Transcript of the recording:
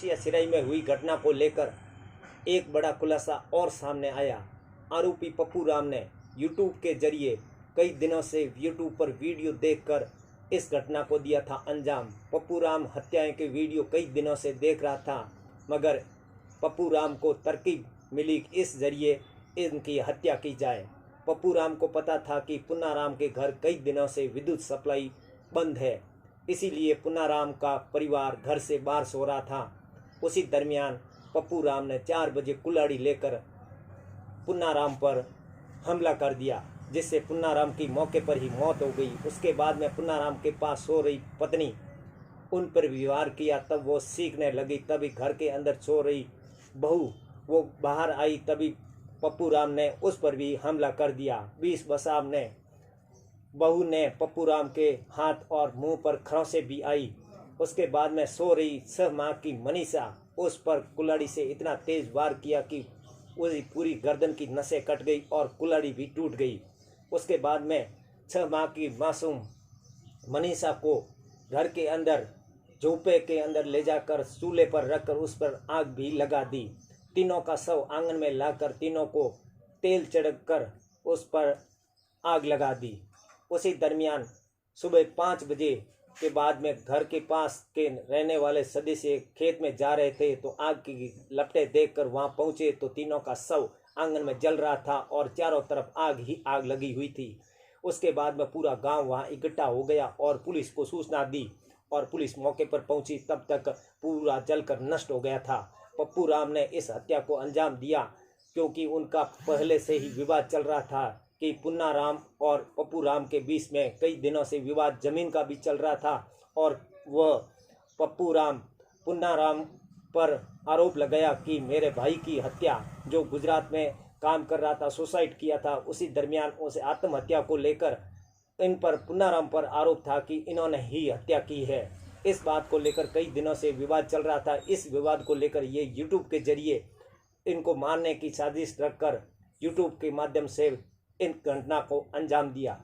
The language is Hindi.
सिराई में हुई घटना को लेकर एक बड़ा खुलासा और सामने आया। आरोपी पप्पू राम ने यूट्यूब के जरिए कई दिनों से यूट्यूब पर वीडियो देखकर इस घटना को दिया था अंजाम। पप्पू राम हत्याएं के वीडियो कई दिनों से देख रहा था, मगर पप्पू राम को तरकीब मिली कि इस जरिए इनकी हत्या की जाए। पप्पू राम को पता था कि पुन्नाराम के घर कई दिनों से विद्युत सप्लाई बंद है, इसीलिए पुन्नाराम का परिवार घर से बाहर सो रहा था। उसी दरमियान पप्पू राम ने 4 बजे कुल्हाड़ी लेकर पुन्नाराम पर हमला कर दिया, जिससे पुन्नाराम की मौके पर ही मौत हो गई। उसके बाद में पुन्नाराम के पास सो रही पत्नी उन पर व्यवहार किया, तब वो सीखने लगी। तभी घर के अंदर सो रही बहू वो बाहर आई, तभी पप्पू राम ने उस पर भी हमला कर दिया। 20 बसाव ने बहू ने पप्पू राम के हाथ और मुंह पर खरोंचे भी आई। उसके बाद में सो रही 6 माह की मनीषा उस पर कुल्हाड़ी से इतना तेज वार किया कि उसकी पूरी गर्दन की नसें कट गई और कुल्हाड़ी भी टूट गई। उसके बाद में 6 माह की मासूम मनीषा को घर के अंदर झोंपे के अंदर ले जाकर चूल्हे पर रखकर उस पर आग भी लगा दी। तीनों का शव आंगन में लाकर तीनों को तेल छिड़ककर उस पर आग लगा दी। उसी दरमियान सुबह 5 बजे के बाद में घर के पास के रहने वाले सदस्य खेत में जा रहे थे, तो आग की लपटें देखकर वहां पहुंचे तो तीनों का शव आंगन में जल रहा था और चारों तरफ आग ही आग लगी हुई थी। उसके बाद में पूरा गांव वहां इकट्ठा हो गया और पुलिस को सूचना दी और पुलिस मौके पर पहुंची। तब तक पूरा जलकर नष्ट हो गया था। पप्पू राम ने इस हत्या को अंजाम दिया क्योंकि उनका पहले से ही विवाद चल रहा था कि पुन्नाराम और पप्पू राम के बीच में कई दिनों से विवाद जमीन का भी चल रहा था और वह पप्पू राम पुन्नाराम पर आरोप लगाया कि मेरे भाई की हत्या जो गुजरात में काम कर रहा था, सुसाइड किया था, उसी दरमियान उसे आत्महत्या को लेकर इन पर पुन्नाराम पर आरोप था कि इन्होंने ही हत्या की है। इस बात को लेकर कई दिनों से विवाद चल रहा था। इस विवाद को लेकर ये यूट्यूब के जरिए इनको मारने की साजिश रखकर यूट्यूब के माध्यम से इन घटना को अंजाम दिया।